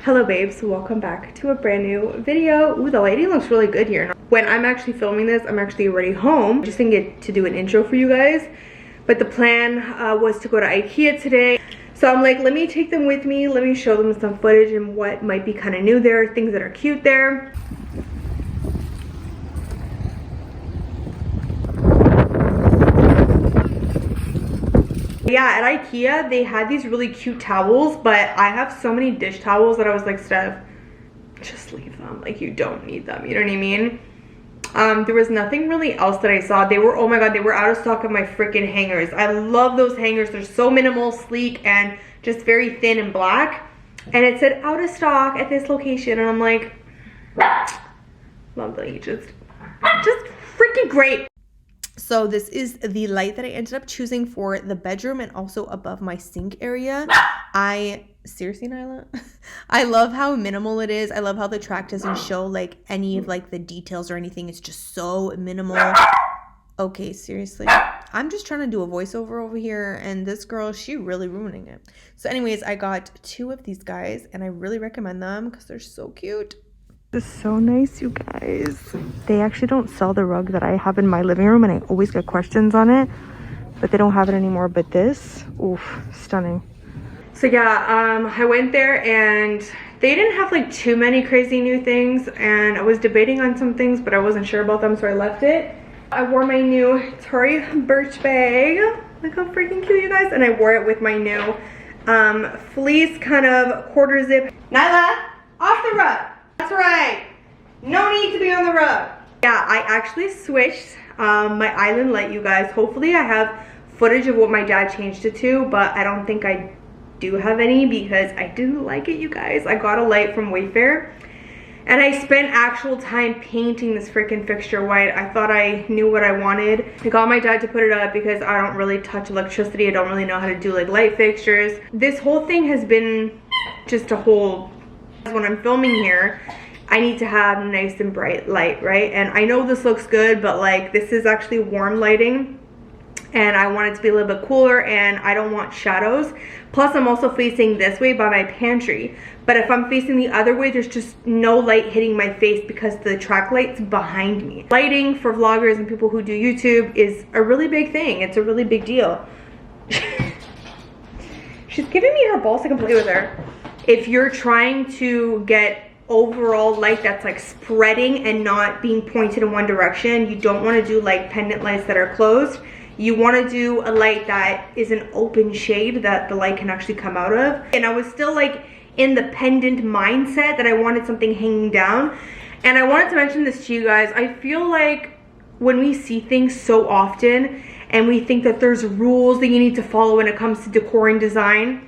Hello babes, welcome back to a brand new video. Ooh, the lighting looks really good here. When I'm actually filming this, I'm actually already home. Just didn't get to do an intro for you guys, but the plan was to go to Ikea today. So I'm like, let me take them with me, let me show them some footage and what might be kind of new there, things that are cute there. Yeah, at Ikea, they had these really cute towels, but I have so many dish towels that I was like, Steph, just leave them. Like, you don't need them, you know what I mean? There was nothing really else that I saw. They were, oh my god, they were out of stock of my freaking hangers. I love those hangers. They're so minimal, sleek, and just very thin and black. And it said out of stock at this location, and I'm like, lovely, just freaking great. So this is the light that I ended up choosing for the bedroom and also above my sink area. Seriously, Nyla, I love how minimal it is. I love how the track doesn't show like any of like the details or anything. It's just so minimal. Okay, seriously, I'm just trying to do a voiceover over here, and this girl, she really ruining it. So anyways, I got 2 of these guys and I really recommend them because they're so cute. This is so nice, you guys. They actually don't sell the rug that I have in my living room, and I always get questions on it, but they don't have it anymore. But this, oof, stunning. So yeah, I went there and they didn't have like too many crazy new things, and I was debating on some things, but I wasn't sure about them, so I left it. I wore my new Tory birch bag. Look how freaking cute, you guys. And I wore it with my new fleece kind of quarter zip. Nyla, off the rug. That's right. No need to be on the rug. Yeah, I actually switched my island light, you guys. Hopefully I have footage of what my dad changed it to, but I don't think I do have any because I didn't like it, you guys. I got a light from Wayfair and I spent actual time painting this freaking fixture white. I thought I knew what I wanted. I got my dad to put it up because I don't really touch electricity. I don't really know how to do like light fixtures. This whole thing has been just a whole... When I'm filming here, I need to have nice and bright light, right? And I know this looks good, but like this is actually warm lighting and I want it to be a little bit cooler, and I don't want shadows. Plus I'm also facing this way by my pantry, but if I'm facing the other way, there's just no light hitting my face because the track light's behind me. Lighting for vloggers and people who do YouTube is a really big thing. It's a really big deal. She's giving me her balls to come play with her. If you're trying to get overall light that's like spreading and not being pointed in one direction, you don't want to do like pendant lights that are closed. You want to do a light that is an open shade that the light can actually come out of. And I was still like in the pendant mindset that I wanted something hanging down. And I wanted to mention this to you guys. I feel like when we see things so often and we think that there's rules that you need to follow when it comes to decor and design,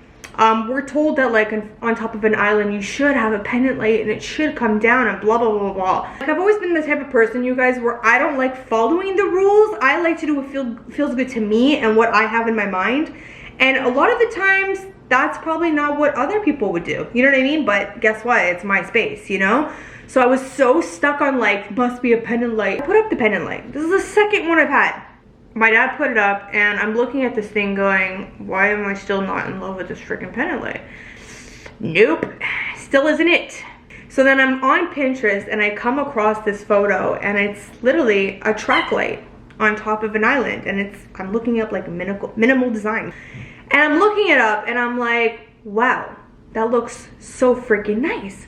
we're told that like on top of an island you should have a pendant light and it should come down and blah blah blah blah. Like, I've always been the type of person, you guys, where I don't like following the rules. I like to do what feels good to me and what I have in my mind, and a lot of the times that's probably not what other people would do, you know what I mean? But guess what, it's my space, you know? So I was so stuck on like, must be a pendant light. I put up the pendant light. This is the second one I've had. My dad put it up and I'm looking at this thing going, why am I still not in love with this freaking pendant light? Nope, still isn't it. So then I'm on Pinterest and I come across this photo and it's literally a track light on top of an island, and I'm looking up like minimal design. And I'm looking it up and I'm like, wow, that looks so freaking nice.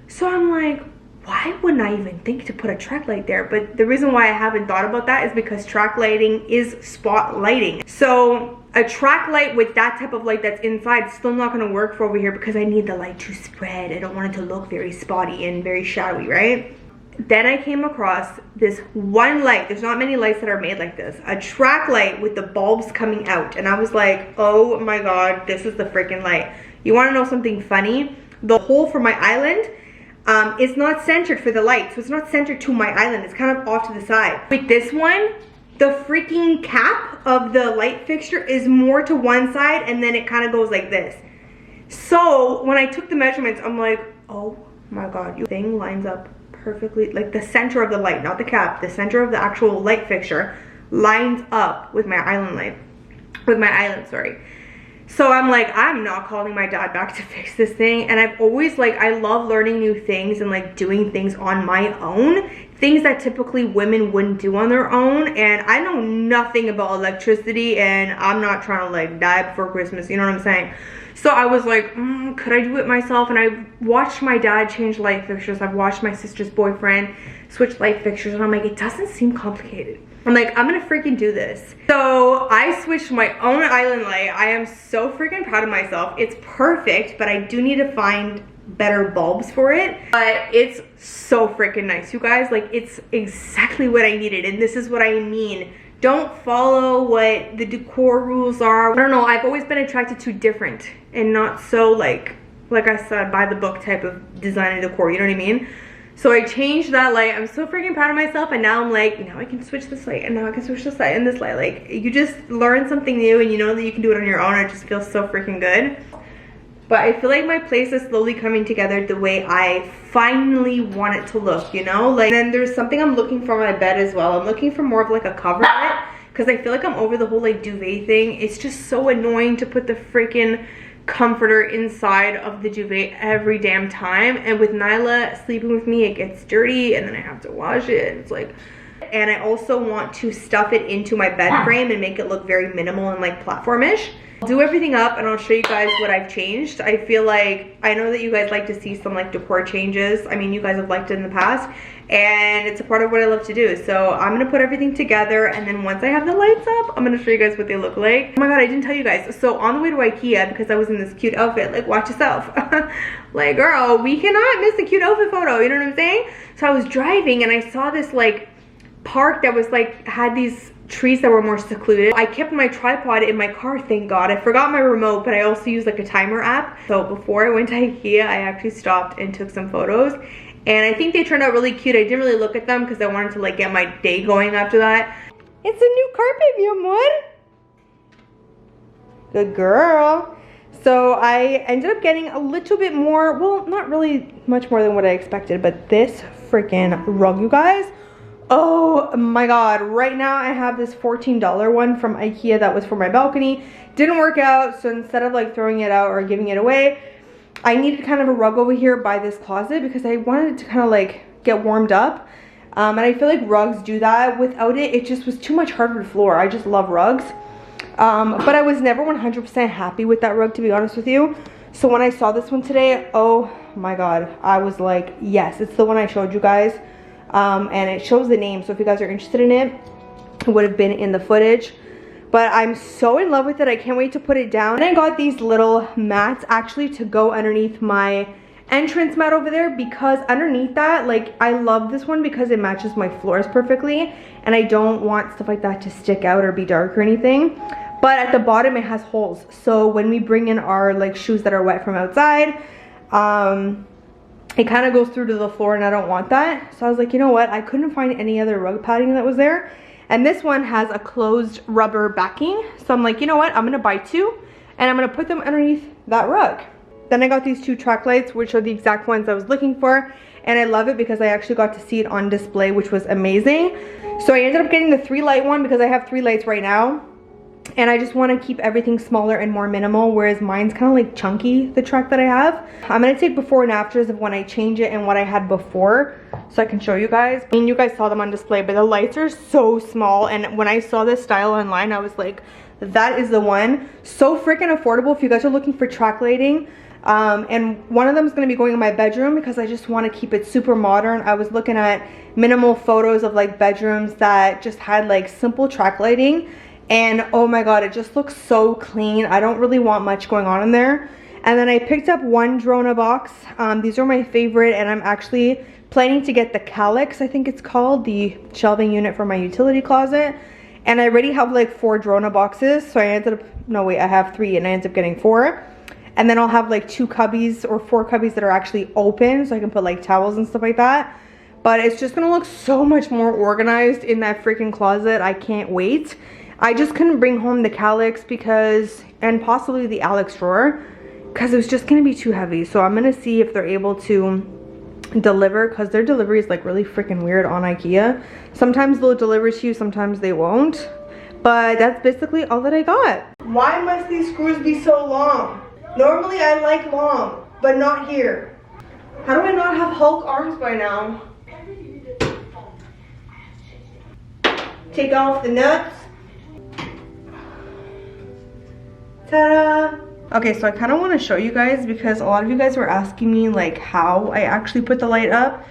So I'm like, why wouldn't I even think to put a track light there? But the reason why I haven't thought about that is because track lighting is spot lighting. So a track light with that type of light that's inside is still not going to work for over here because I need the light to spread. I don't want it to look very spotty and very shadowy, right? Then I came across this one light. There's not many lights that are made like this. A track light with the bulbs coming out. And I was like, oh my god, this is the freaking light. You want to know something funny? The hole for my island, it's not centered for the light, so it's not centered to my island. It's kind of off to the side. With this one, the freaking cap of the light fixture is more to one side, and then it kind of goes like this. So when I took the measurements, I'm like, oh my god, your thing lines up perfectly. Like the center of the light, not the cap, the center of the actual light fixture lines up with my island light, sorry. So I'm like, I'm not calling my dad back to fix this thing. And I've always like, I love learning new things and like doing things on my own. Things that typically women wouldn't do on their own. And I know nothing about electricity, and I'm not trying to like die before Christmas, you know what I'm saying? So I was like, could I do it myself? And I watched my dad change light fixtures. I've watched my sister's boyfriend switch light fixtures, and I'm like, it doesn't seem complicated. I'm like, I'm gonna freaking do this. So I switched my own island light. I am so freaking proud of myself. It's perfect, but I do need to find better bulbs for it. But it's so freaking nice, you guys. Like, it's exactly what I needed, and this is what I mean. Don't follow what the decor rules are. I don't know, I've always been attracted to different and not so like I said, by the book type of design and decor, you know what I mean? So I changed that light. I'm so freaking proud of myself, and now I'm like, now I can switch this light, and now I can switch this light and this light. Like, you just learn something new, and you know that you can do it on your own. It just feels so freaking good. But I feel like my place is slowly coming together the way I finally want it to look, you know? Like, then there's something I'm looking for on my bed as well. I'm looking for more of like a coverlet, because I feel like I'm over the whole like duvet thing. It's just so annoying to put the freaking comforter inside of the duvet every damn time, and with Nyla sleeping with me, it gets dirty and then I have to wash it. It's like, and I also want to stuff it into my bed frame and make it look very minimal and like platformish. I'll do everything up and I'll show you guys what I've changed. I feel like, I know that you guys like to see some like decor changes. I mean, you guys have liked it in the past, and it's a part of what I love to do. So I'm gonna put everything together, and then once I have the lights up, I'm gonna show you guys what they look like. Oh my god, I didn't tell you guys. So on the way to Ikea, because I was in this cute outfit, like, watch yourself. Like, girl, we cannot miss a cute outfit photo, you know what I'm saying? So I was driving and I saw this like park that was like, had these trees that were more secluded. I kept my tripod in my car, thank god. I forgot my remote, but I also used like a timer app. So before I went to Ikea, I actually stopped and took some photos, and I think they turned out really cute. I didn't really look at them because I wanted to like get my day going after that. It's a new carpet, mi amor. Good girl. So I ended up getting a little bit more, well, not really much more than what I expected, but this freaking rug, you guys. Oh my god, right now I have this $14 one from Ikea that was for my balcony. Didn't work out, so instead of like throwing it out or giving it away, I needed kind of a rug over here by this closet because I wanted it to kind of like get warmed up. And I feel like rugs do that. Without it, it just was too much hardwood floor. I just love rugs. But I was never 100% happy with that rug, to be honest with you. So when I saw this one today, oh my god, I was like, yes, it's the one I showed you guys. And it shows the name, so if you guys are interested in it, it would have been in the footage. But I'm so in love with it. I can't wait to put it down. And I got these little mats actually to go underneath my entrance mat over there, because underneath that, like, I love this one because it matches my floors perfectly, and I don't want stuff like that to stick out or be dark or anything. But at the bottom it has holes, so when we bring in our like shoes that are wet from outside, it kind of goes through to the floor, and I don't want that. So I was like, you know what, I couldn't find any other rug padding that was there, and this one has a closed rubber backing. So I'm like, you know what, I'm gonna buy two, and I'm gonna put them underneath that rug. Then I got these two track lights, which are the exact ones I was looking for, and I love it because I actually got to see it on display, which was amazing. So I ended up getting the 3-light one because I have 3 lights right now, and I just want to keep everything smaller and more minimal, whereas mine's kind of like chunky, the track that I have. I'm going to take before and afters of when I change it and what I had before, so I can show you guys. I mean, you guys saw them on display, but the lights are so small, and when I saw this style online, I was like, that is the one. So freaking affordable if you guys are looking for track lighting. And one of them is going to be going in my bedroom because I just want to keep it super modern. I was looking at minimal photos of like bedrooms that just had like simple track lighting, and oh my god, it just looks so clean. I don't really want much going on in there. And then I picked up one Drona box. These are my favorite, and I'm actually planning to get the Calyx, I think it's called, the shelving unit for my utility closet. And I already have like 4 Drona boxes, so I ended up, no wait, I have 3 and I ended up getting 4. And then I'll have like 2 cubbies or 4 cubbies that are actually open, so I can put like towels and stuff like that. But it's just gonna look so much more organized in that freaking closet. I can't wait. I just couldn't bring home the Calyx because, and possibly the Alex drawer, because it was just gonna be too heavy. So I'm gonna see if they're able to deliver, because their delivery is like really freaking weird on Ikea. Sometimes they'll deliver to you, sometimes they won't. But that's basically all that I got. Why must these screws be so long? Normally I like long, but not here. How do I not have Hulk arms by now? Take off the nuts. Ta-da! Okay, so I kind of want to show you guys because a lot of you guys were asking me like how I actually put the light up.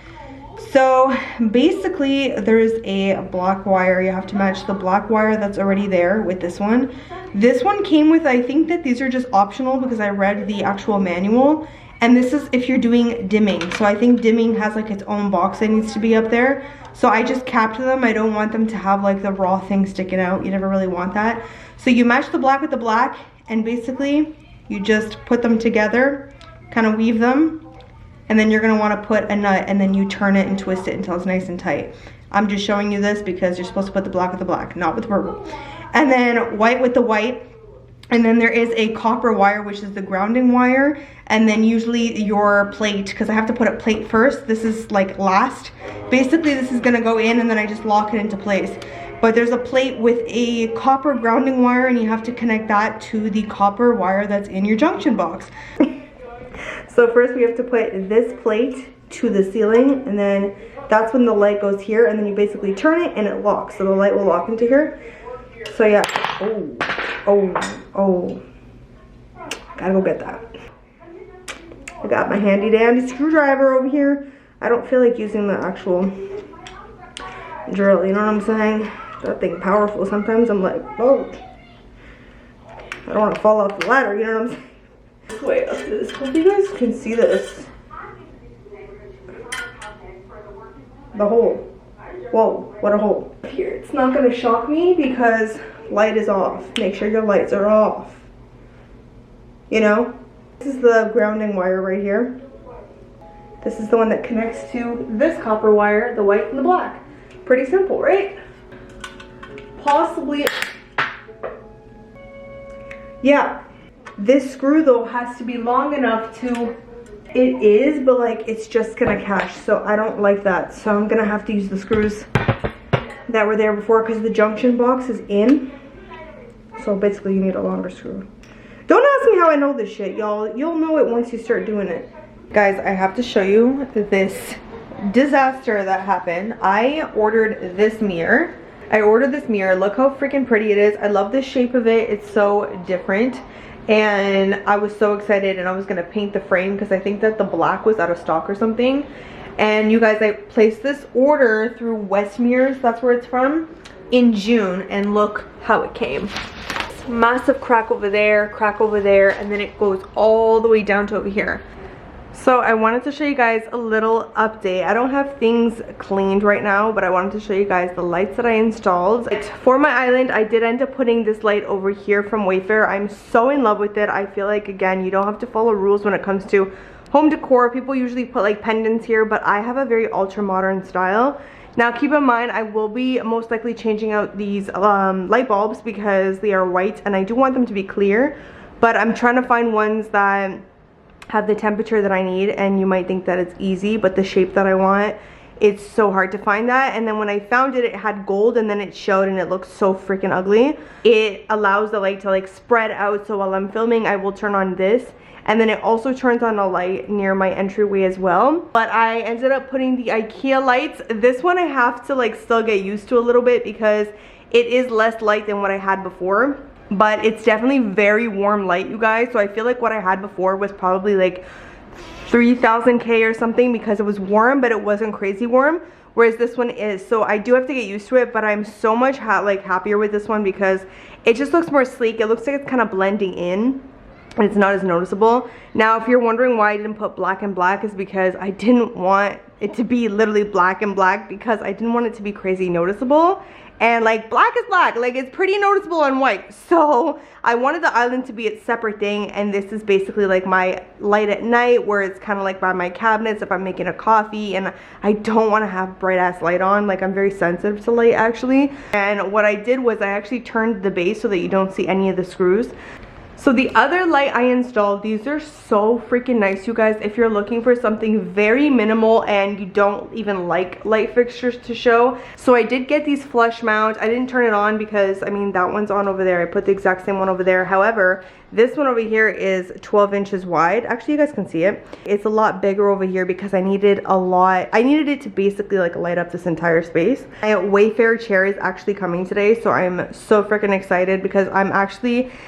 So basically there's a black wire. You have to match the black wire that's already there with this one. This one came with, I think that these are just optional because I read the actual manual. And this is if you're doing dimming. So I think dimming has like its own box that needs to be up there. So I just capped them. I don't want them to have like the raw thing sticking out. You never really want that. So you match the black with the black and basically you just put them together, kind of weave them, and then you're gonna wanna put a nut and then you turn it and twist it until it's nice and tight. I'm just showing you this because you're supposed to put the black with the black, not with the purple. And then white with the white. And then there is a copper wire, which is the grounding wire. And then usually your plate, because I have to put a plate first. This is like last. Basically, this is gonna go in and then I just lock it into place. But there's a plate with a copper grounding wire and you have to connect that to the copper wire that's in your junction box. So first we have to put this plate to the ceiling and then that's when the light goes here and then you basically turn it and it locks. So the light will lock into here. So yeah, oh, gotta go get that. I got my handy dandy screwdriver over here. I don't feel like using the actual drill, you know what I'm saying? That thing powerful. Sometimes I'm like, oh, I don't want to fall off the ladder, you know what I'm saying? This way up to this. Hope you guys can see this. The hole. Whoa, what a hole. Here, it's not gonna shock me because light is off. Make sure your lights are off. You know? This is the grounding wire right here. This is the one that connects to this copper wire, the white and the black. Pretty simple, right? Possibly. Yeah. This screw though has to be long enough to, it is, but like it's just gonna catch. So I don't like that. So I'm gonna have to use the screws that were there before because the junction box is in. So basically you need a longer screw. Don't ask me how I know this shit, y'all. You'll know it once you start doing it. Guys, I have to show you this disaster that happened. I ordered this mirror. Look how freaking pretty it is. I love the shape of it. It's so different. And I was so excited and I was gonna paint the frame because I think that the black was out of stock or something. And you guys, I placed this order through Westmere's, that's where it's from, in June, and look how it came. Massive crack over there, and then it goes all the way down to over here. So I wanted to show you guys a little update. I don't have things cleaned right now, but I wanted to show you guys the lights that I installed. For my island, I did end up putting this light over here from Wayfair. I'm so in love with it. I feel like, again, you don't have to follow rules when it comes to home decor. People usually put like pendants here, but I have a very ultra modern style. Now keep in mind, I will be most likely changing out these light bulbs because they are white and I do want them to be clear, but I'm trying to find ones that have the temperature that I need. And you might think that it's easy, but the shape that I want, it's so hard to find that. And then when I found it, it had gold and then it showed and it looks so freaking ugly. It allows the light to like spread out, so while I'm filming I will turn on this, and then it also turns on a light near my entryway as well. But I ended up putting the Ikea lights. This one I have to like still get used to a little bit because it is less light than what I had before. But it's definitely very warm light, you guys. So I feel like what I had before was probably like 3000 K or something because it was warm, but it wasn't crazy warm. Whereas this one is. So I do have to get used to it, but I'm so much happier with this one because it just looks more sleek. It looks like it's kind of blending in. And it's not as noticeable. Now, if you're wondering why I didn't put black and black, is because I didn't want it to be literally black and black because I didn't want it to be crazy noticeable. And like black is black, like it's pretty noticeable on white. So I wanted the island to be its separate thing, and this is basically like my light at night where it's kind of like by my cabinets if I'm making a coffee, and I don't want to have bright ass light on. Like I'm very sensitive to light actually. And what I did was I actually turned the base so that you don't see any of the screws. So the other light I installed, these are so freaking nice, you guys. If you're looking for something very minimal and you don't even like light fixtures to show. So I did get these flush mount. I didn't turn it on because, I mean, that one's on over there. I put the exact same one over there. However, this one over here is 12 inches wide. Actually, you guys can see it. It's a lot bigger over here because I needed it to basically like light up this entire space. My Wayfair chair is actually coming today, so I'm so freaking excited because I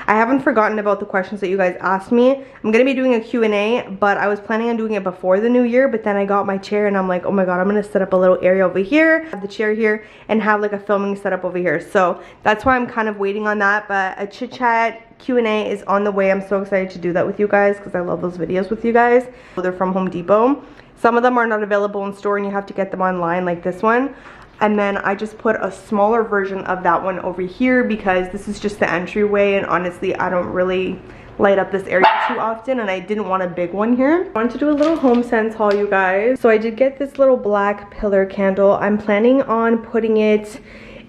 haven't forgotten about the questions that you guys asked me. I'm gonna be doing a Q&A, but I was planning on doing it before the new year, but then I got my chair and I'm like, oh my god, I'm gonna set up a little area over here, have the chair here, and have like a filming setup over here. So that's why I'm kind of waiting on that, but a chit chat Q&A is on the way. I'm so excited to do that with you guys because I love those videos with you guys. They're from Home Depot. Some of them are not available in store and you have to get them online, like this one. And then I just put a smaller version of that one over here because this is just the entryway, and honestly I don't really light up this area too often and I didn't want a big one here. I wanted to do a little home sense haul, you guys. So I did get this little black pillar candle. I'm planning on putting it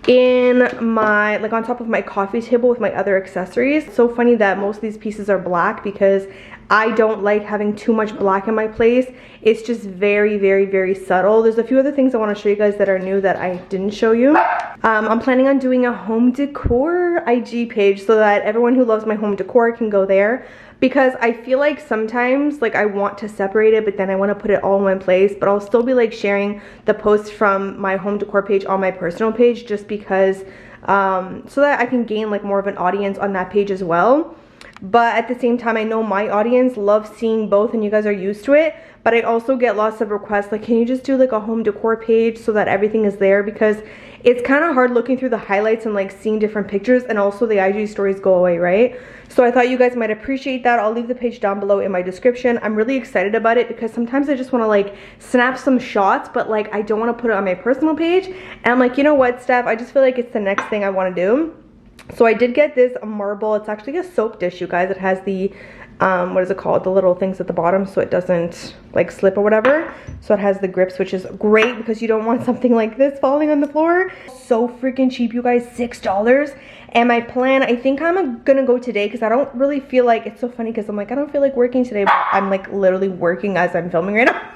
in my, like on top of my coffee table with my other accessories. It's so funny that most of these pieces are black because I don't like having too much black in my place. It's just very, very, very subtle. There's a few other things I want to show you guys that are new that I didn't show you. I'm planning on doing a home decor IG page so that everyone who loves my home decor can go there, because I feel like sometimes like I want to separate it, but then I want to put it all in one place. But I'll still be like sharing the posts from my home decor page on my personal page, just because so that I can gain like more of an audience on that page as well. But at the same time, I know my audience loves seeing both and you guys are used to it. But I also get lots of requests like, can you just do like a home decor page so that everything is there? Because it's kind of hard looking through the highlights and like seeing different pictures, and also the IG stories go away, right? So I thought you guys might appreciate that. I'll leave the page down below in my description. I'm really excited about it because sometimes I just want to like snap some shots, but like I don't want to put it on my personal page. And I'm like, you know what, Steph, I just feel like it's the next thing I want to do. So I did get this marble. It's actually a soap dish, you guys. It has the what is it called, the little things at the bottom so it doesn't like slip or whatever. So it has the grips, which is great because you don't want something like this falling on the floor. So freaking cheap, you guys, $6. And my plan, I think I'm gonna go today because I don't really feel like, it's so funny because I'm like, I don't feel like working today, but I'm like literally working as I'm filming right now.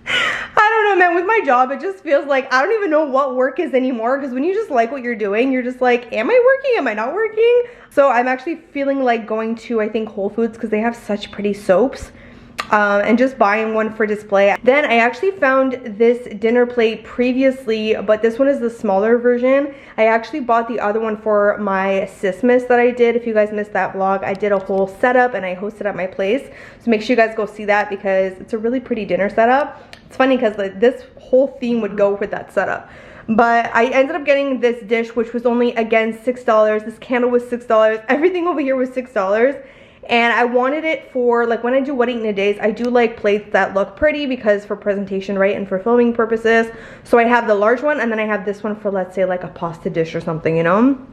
I don't know, man, with my job it just feels like I don't even know what work is anymore, because when you just like what you're doing, you're just like, am I working, am I not working? So I'm actually feeling like going to, I think, Whole Foods because they have such pretty soaps, and just buying one for display. Then I actually found this dinner plate previously, but this one is the smaller version. I actually bought the other one for my Sismas that I did. If you guys missed that vlog, I did a whole setup and I hosted at my place, so make sure you guys go see that because it's a really pretty dinner setup. It's funny because like this whole theme would go with that setup. But I ended up getting this dish, which was only, again, $6. This candle was $6. Everything over here was $6. And I wanted it for, like, when I do wedding days, I do like plates that look pretty because for presentation, right, and for filming purposes. So I have the large one, and then I have this one for, let's say, like a pasta dish or something, you know?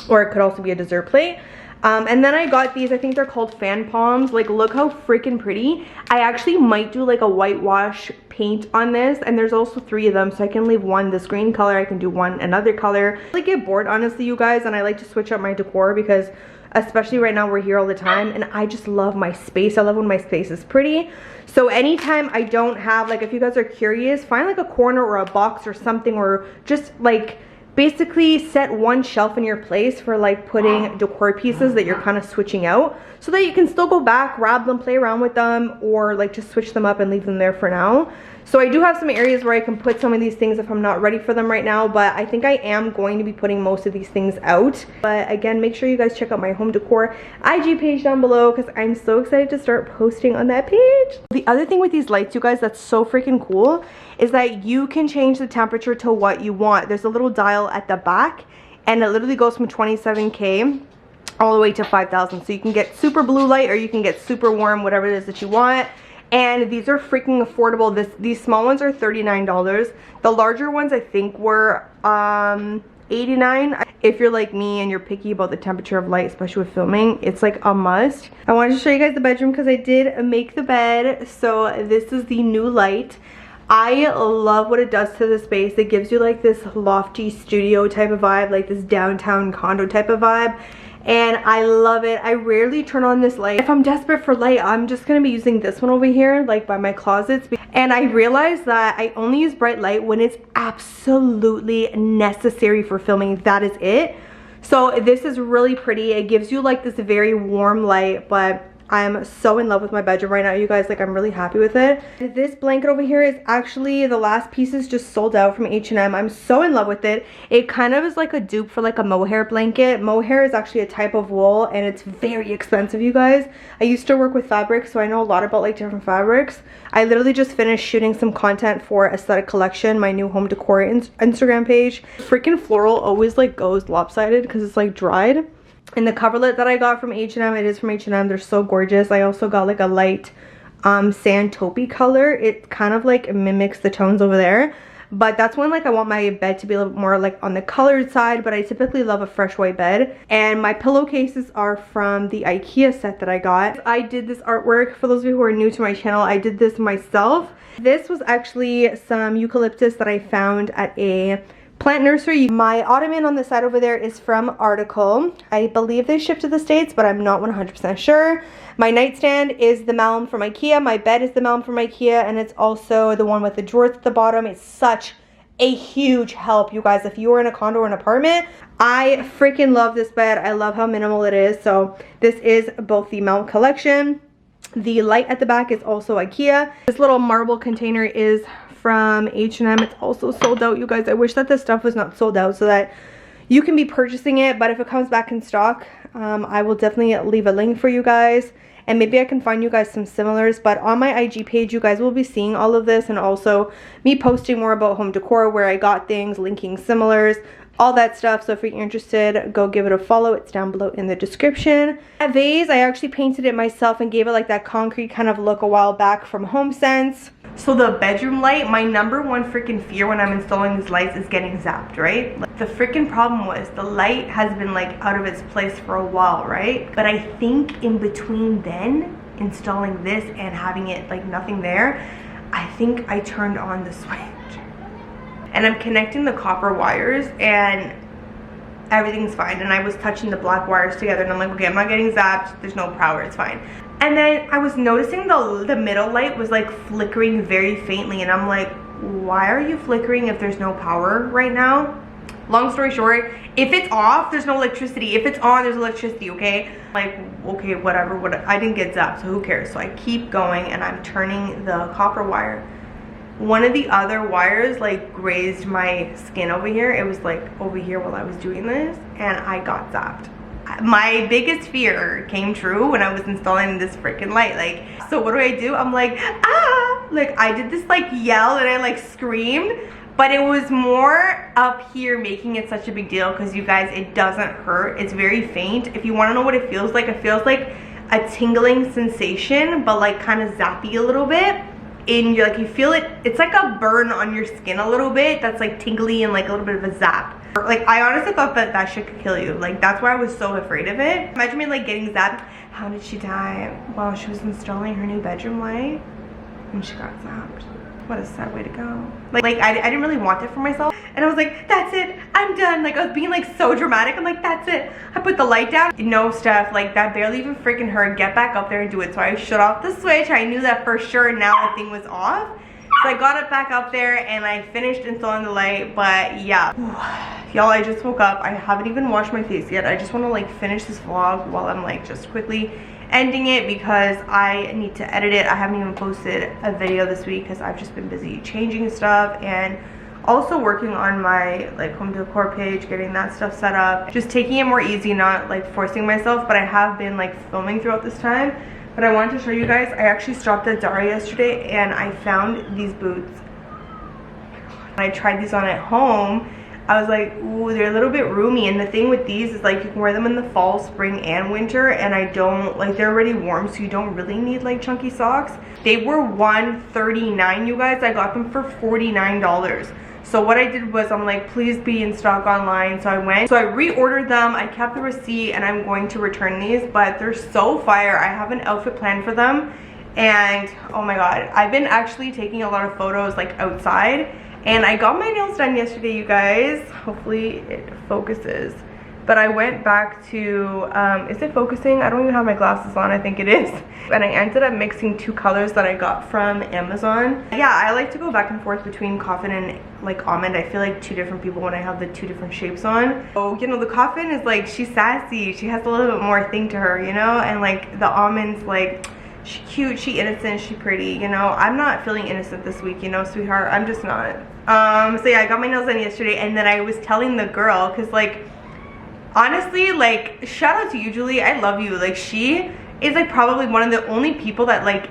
Or it could also be a dessert plate. And then I got these, I think they're called fan palms. Like, look how freaking pretty. I actually might do like a whitewash paint on this, and there's also 3 of them, so I can leave one this green color, I can do one another color. I like get bored, honestly, you guys, and I like to switch up my decor because especially right now we're here all the time and I just love my space. I love when my space is pretty. So anytime I don't have, like, if you guys are curious, find like a corner or a box or something, or just like basically set one shelf in your place for like putting decor pieces that you're kind of switching out, so that you can still go back, grab them, play around with them, or like just switch them up and leave them there for now. So I do have some areas where I can put some of these things if I'm not ready for them right now, but I think I am going to be putting most of these things out. But again, make sure you guys check out my home decor IG page down below because I'm so excited to start posting on that page. The other thing with these lights, you guys, that's so freaking cool is that you can change the temperature to what you want. There's a little dial at the back and it literally goes from 27K all the way to 5,000. So you can get super blue light or you can get super warm, whatever it is that you want. And these are freaking affordable. These small ones are $39. The larger ones I think were $89. If you're like me and you're picky about the temperature of light, especially with filming, it's like a must. I wanted to show you guys the bedroom because I did make the bed. So this is the new light. I love what it does to the space. It gives you like this lofty studio type of vibe, like this downtown condo type of vibe. and I love it. I rarely turn on this light. If I'm desperate for light, I'm just gonna be using this one over here, like by my closets. And I realized that I only use bright light when it's absolutely necessary for filming. That is it. So this is really pretty. It gives you like this very warm light, but I'm so in love with my bedroom right now, you guys. Like, I'm really happy with it. This blanket over here is actually, the last pieces just sold out from H&M. I'm so in love with it. It kind of is like a dupe for like a mohair blanket. Mohair is actually a type of wool, and it's very expensive, you guys. I used to work with fabrics, so I know a lot about like different fabrics. I literally just finished shooting some content for Aesthetic Collection, my new home decor Instagram page. Freaking floral always like goes lopsided because it's like dried. And the coverlet that I got from H&M, it is from H&M. They're so gorgeous. I also got like a light sand taupey color. It kind of like mimics the tones over there. But that's when like I want my bed to be a little bit more like on the colored side. But I typically love a fresh white bed. And my pillowcases are from the Ikea set that I got. I did this artwork. For those of you who are new to my channel, I did this myself. This was actually some eucalyptus that I found at a plant nursery. My ottoman on the side over there is from Article. I believe they ship to the States, but I'm not 100% sure. My nightstand is the Malm from Ikea. My bed is the Malm from Ikea, and it's also the one with the drawers at the bottom. It's such a huge help, you guys. If you are in a condo or an apartment, I freaking love this bed. I love how minimal it is. So this is both the Malm collection. The light at the back is also Ikea. This little marble container is from H&M. It's also sold out, you guys. I wish that this stuff was not sold out so that you can be purchasing it, but if it comes back in stock, I will definitely leave a link for you guys, and maybe I can find you guys some similars. But on my IG page, you guys will be seeing all of this, and also me posting more about home decor, where I got things, linking similars, all that stuff. So if you're interested, go give it a follow. It's down below in the description. That vase, I actually painted it myself and gave it like that concrete kind of look a while back from HomeSense. So the bedroom light, my number one freaking fear when I'm installing these lights is getting zapped, right? Like, the freaking problem was the light has been like out of its place for a while, right? But I think in between then installing this and having it like nothing there, I think I turned on the switch. And I'm connecting the copper wires and everything's fine. And I was touching the black wires together and I'm like, okay, I'm not getting zapped. There's no power, it's fine. And then I was noticing the middle light was like flickering very faintly, and I'm like, why are you flickering if there's no power right now? Long story short, if it's off, there's no electricity. If it's on, there's electricity, okay? Like, okay, whatever. I didn't get zapped, so who cares? So I keep going and I'm turning the copper wire. One of the other wires like grazed my skin over here. It was like over here while I was doing this, and I got zapped. My biggest fear came true when I was installing this freaking light. Like, so what do? I'm like, ah! Like, I did this like yell and I like screamed, but it was more up here making it such a big deal because, you guys, it doesn't hurt. It's very faint. If you want to know what it feels like a tingling sensation, but like kind of zappy a little bit. And you're like, you feel it, it's like a burn on your skin a little bit that's like tingly and like a little bit of a zap. Like, I honestly thought that that shit could kill you. Like, that's why I was so afraid of it. Imagine me like getting zapped. How did she die? While she was installing her new bedroom light and she got zapped. What a sad way to go. Like I didn't really want it for myself, and I was like, that's it, I'm done. Like, I was being like so dramatic. I'm like, that's it. I put the light down. No, Steph, like that barely even freaking hurt. Get back up there and do it. So I shut off the switch. I knew that for sure now the thing was off. So I got it back up there and I finished installing the light. But yeah, y'all, I just woke up. I haven't even washed my face yet. I just want to like finish this vlog while I'm like just quickly ending it because I need to edit it. I haven't even posted a video this week because I've just been busy changing stuff and also working on my like home decor page, getting that stuff set up, just taking it more easy, not like forcing myself. But I have been like filming throughout this time. But I wanted to show you guys, I actually stopped at Zara yesterday and I found these boots. I tried these on at home. I was like, ooh, they're a little bit roomy. And the thing with these is like you can wear them in the fall, spring, and winter. And I don't, like, they're already warm, so you don't really need like chunky socks. They were $139, you guys. I got them for $49. So what I did was I'm like, please be in stock online. So I went, so I reordered them. I kept the receipt and I'm going to return these, but they're so fire. I have an outfit planned for them. And oh my God, I've been actually taking a lot of photos like outside. And I got my nails done yesterday, you guys. Hopefully it focuses. But I went back to, is it focusing? I don't even have my glasses on, I think it is. And I ended up mixing 2 colors that I got from Amazon. Yeah, I like to go back and forth between coffin and like almond. I feel like 2 different people when I have the 2 different shapes on. So, you know, the coffin is like, she's sassy. She has a little bit more thing to her, you know? And like the almond's like, she cute, she innocent, she pretty, you know? I'm not feeling innocent this week, you know, sweetheart? I'm just not. So yeah, I got my nails done yesterday, and then I was telling the girl, cause like, honestly, like, shout out to you, Julie. I love you. Like, she is like probably one of the only people that like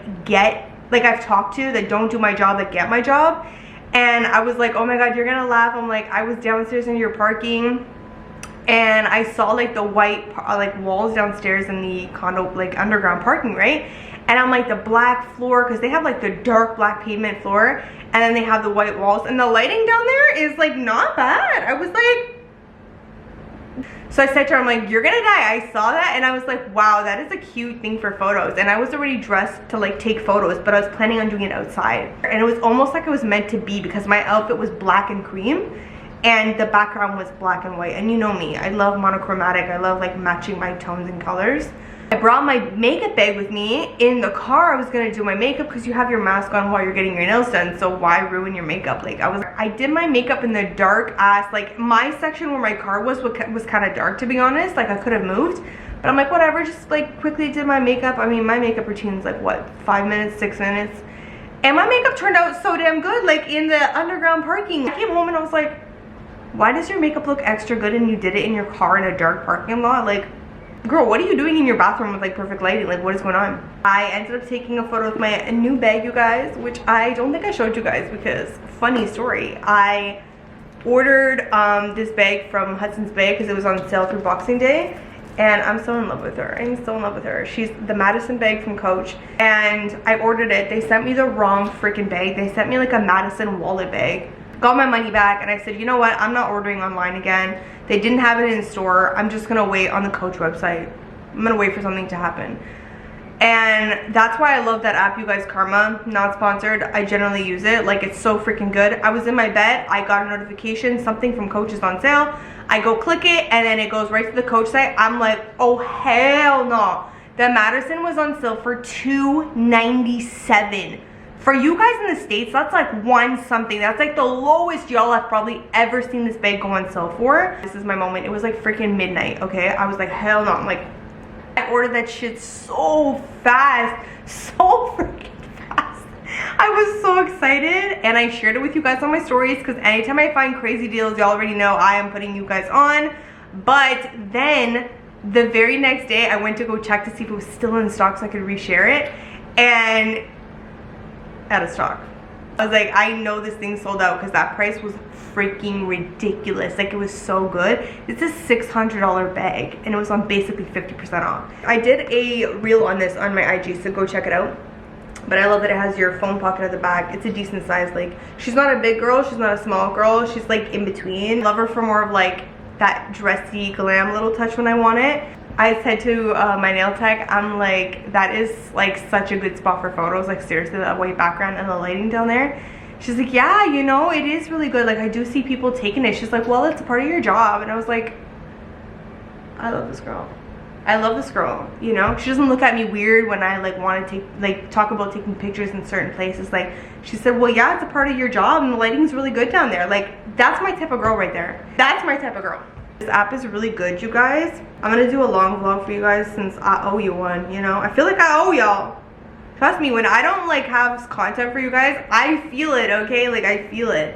I've talked to that don't do my job that get my job. And I was like, oh my god, you're gonna laugh. I'm like, I was downstairs in your parking and I saw like the white like walls downstairs in the condo, like underground parking, right? And I'm like, the black floor, because they have like the dark black pavement floor, and then they have the white walls, and the lighting down there is like not bad. I was like, so I said to her, I'm like, you're gonna die. I saw that and I was like, wow, that is a cute thing for photos. And I was already dressed to like take photos, but I was planning on doing it outside. And it was almost like it was meant to be, because my outfit was black and cream and the background was black and white. And you know me, I love monochromatic. I love like matching my tones and colors. I brought my makeup bag with me in the car. I was gonna do my makeup because you have your mask on while you're getting your nails done, so why ruin your makeup? Like, I did my makeup in the dark ass, like my section where my car was kind of dark, to be honest. Like, I could have moved, but I'm like, whatever, just like quickly did my makeup. I mean, my makeup routine is like what, 5 minutes, 6 minutes, and my makeup turned out so damn good, like in the underground parking. I came home and I was like, why does your makeup look extra good and you did it in your car in a dark parking lot? Like, girl, what are you doing in your bathroom with like perfect lighting? Like, what is going on? I ended up taking a photo with my new bag, you guys, which I don't think I showed you guys because, funny story, I ordered this bag from Hudson's Bay because it was on sale through Boxing Day, and I'm so in love with her. I'm so in love with her. She's the Madison bag from Coach, and I ordered it. They sent me the wrong freaking bag. They sent me like a Madison wallet bag. Got my money back, and I said, you know what, I'm not ordering online again. They didn't have it in store. I'm just gonna wait on the Coach website. I'm gonna wait for something to happen. And that's why I love that app, you guys. Karma, not sponsored. I generally use it. Like, it's so freaking good. I was in my bed, I got a notification, something from Coach is on sale. I go click it, and then it goes right to the Coach site. I'm like, oh hell no. The Madison was on sale for $297. For you guys in the States, that's like 1 something. That's like the lowest y'all have probably ever seen this bag go on sale for. This is my moment. It was like freaking midnight, okay? I was like, hell no. I'm like, I ordered that shit so fast. So freaking fast. I was so excited, and I shared it with you guys on my stories, because anytime I find crazy deals, y'all already know I am putting you guys on. But then the very next day, I went to go check to see if it was still in stock so I could reshare it, and out of stock. I was like, I know this thing sold out, because that price was freaking ridiculous. Like, it was so good. It's a $600 bag, and it was on basically 50% off. I did a reel on this on my IG, so go check it out. But I love that it has your phone pocket at the back. It's a decent size. Like, she's not a big girl, she's not a small girl, she's like in between. Love her for more of like that dressy glam little touch when I want it. I said to my nail tech, I'm like, that is like such a good spot for photos. Like, seriously, that white background and the lighting down there. She's like, yeah, you know, it is really good. Like, I do see people taking it. She's like, well, it's a part of your job. And I was like, I love this girl. I love this girl, you know? She doesn't look at me weird when I like want to take, like, talk about taking pictures in certain places. Like, she said, well, yeah, it's a part of your job, and the lighting's really good down there. Like, that's my type of girl right there. That's my type of girl. This app is really good, you guys. I'm gonna do a long vlog for you guys since I owe you one, you know? I feel like I owe y'all. Trust me, when I don't like have content for you guys, I feel it, okay? Like, I feel it.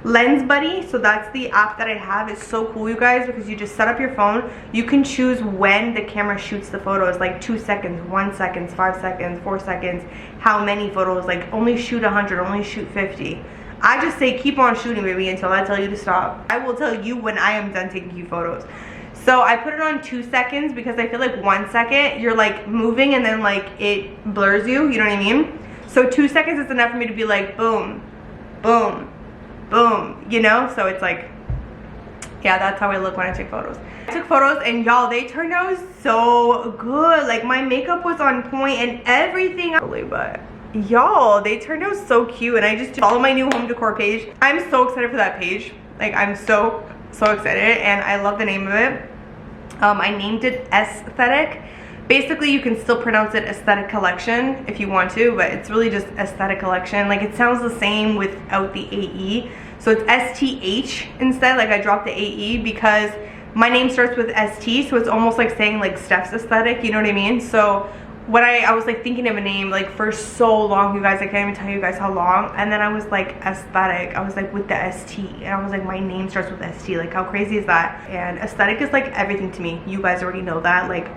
Lens Buddy, so that's the app that I have. It's so cool, you guys, because you just set up your phone. You can choose when the camera shoots the photos, like 2 seconds, 1 second, 5 seconds, 4 seconds, how many photos, like only shoot 100, only shoot 50. I just say keep on shooting, baby, until I tell you to stop. I will tell you when I am done taking you photos. So I put it on 2 seconds because I feel like 1 second you're like moving and then like it blurs you, you know what I mean? So 2 seconds is enough for me to be like boom, boom, boom, you know? So it's like, yeah, that's how I look when I take photos. I took photos, and y'all, they turned out so good. Like, my makeup was on point and everything. But y'all, they turned out so cute. And I just follow my new home decor page. I'm so excited for that page. Like, I'm so excited, and I love the name of it. I named it Aesthetic. Basically, you can still pronounce it Aesthetic Collection if you want to, but it's really just Aesthetic Collection. Like, it sounds the same without the AE. So it's STH instead. Like, I dropped the AE because my name starts with ST, so it's almost like saying like Steph's Aesthetic, you know what I mean? So when I was like thinking of a name like for so long, you guys, I can't even tell you guys how long, and then I was like Aesthetic, I was like with the ST, and I was like, my name starts with ST, like how crazy is that? And aesthetic is like everything to me. You guys already know that. Like,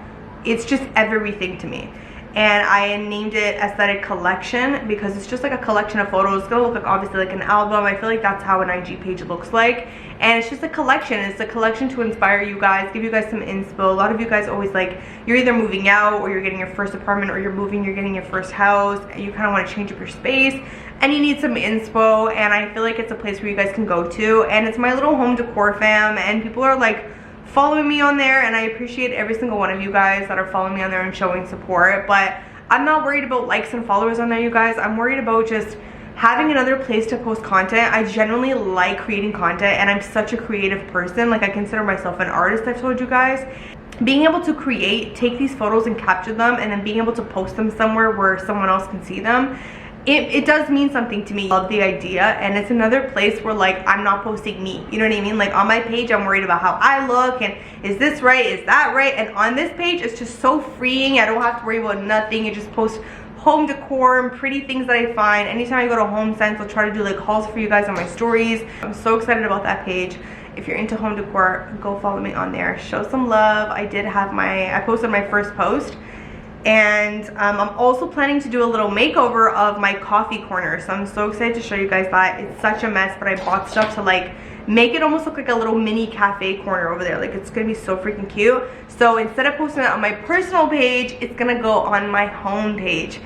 it's just everything to me. And I named it Aesthetic Collection because it's just like a collection of photos. It's gonna look like obviously like an album. I feel like that's how an IG page looks like. And it's just a collection. It's a collection to inspire you guys, give you guys some inspo. A lot of you guys always like, you're either moving out or you're getting your first apartment, or you're moving, you're getting your first house, and you kind of want to change up your space and you need some inspo. And I feel like it's a place where you guys can go to. And it's my little home decor fam, and people are like following me on there, and I appreciate every single one of you guys that are following me on there and showing support. But I'm not worried about likes and followers on there, you guys. I'm worried about just having another place to post content. I genuinely like creating content, and I'm such a creative person. Like, I consider myself an artist, I've told you guys. Being able to create, take these photos and capture them, and then being able to post them somewhere where someone else can see them, it does mean something to me. I love the idea, and it's another place where like I'm not posting me, you know what I mean? Like, on my page I'm worried about how I look and is this right, is that right? And on this page it's just so freeing. I don't have to worry about nothing. I just post home decor and pretty things that I find. Anytime I go to Home Sense, I'll try to do like hauls for you guys on my stories. I'm so excited about that page. If you're into home decor, go follow me on there, show some love. I posted my first post. And I'm also planning to do a little makeover of my coffee corner, so I'm so excited to show you guys that. It's such a mess, but I bought stuff to like make it almost look like a little mini cafe corner over there. Like, it's gonna be so freaking cute. So instead of posting it on my personal page, it's gonna go on my home page.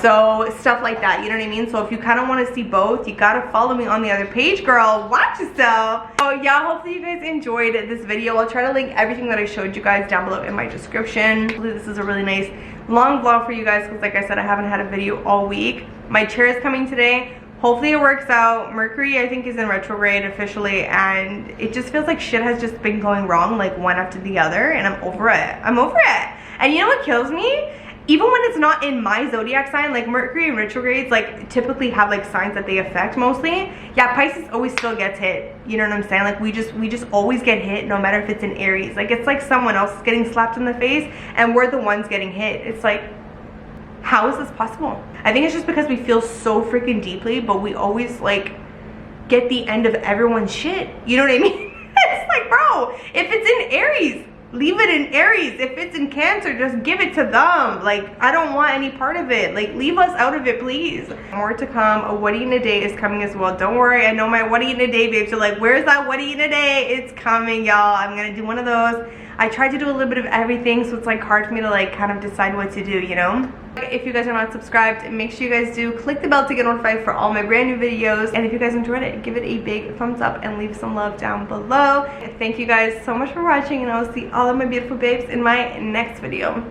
So stuff like that, you know what I mean? So if you kind of want to see both, you gotta follow me on the other page, girl. Watch yourself. So yeah, hopefully you guys enjoyed this video. I'll try to link everything that I showed you guys down below in my description. Hopefully this is a really nice long vlog for you guys, because like I said, I haven't had a video all week. My chair is coming today. Hopefully it works out. Mercury, I think, is in retrograde officially, and it just feels like shit has just been going wrong, like one after the other, and I'm over it. I'm over it. And you know what kills me? Even when it's not in my zodiac sign, like Mercury and retrogrades like typically have like signs that they affect mostly. Yeah, Pisces always still gets hit. You know what I'm saying? Like, we just always get hit, no matter if it's in Aries. Like, it's like someone else is getting slapped in the face and we're the ones getting hit. It's like, how is this possible? I think it's just because we feel so freaking deeply, but we always like get the end of everyone's shit. You know what I mean? It's like, bro, if it's in Aries, leave it in Aries. If it's in Cancer, just give it to them. Like, I don't want any part of it. Like, leave us out of it, please. More to come. A what eating a day is coming as well. Don't worry, I know my what eating a day babes are like, where's that what eating a day? It's coming, y'all. I'm gonna do one of those. I tried to do a little bit of everything, so it's like hard for me to like kind of decide what to do, you know? If you guys are not subscribed, make sure you guys do click the bell to get notified for all my brand new videos. And if you guys enjoyed it, give it a big thumbs up and leave some love down below. Thank you guys so much for watching, and I will see all of my beautiful babes in my next video.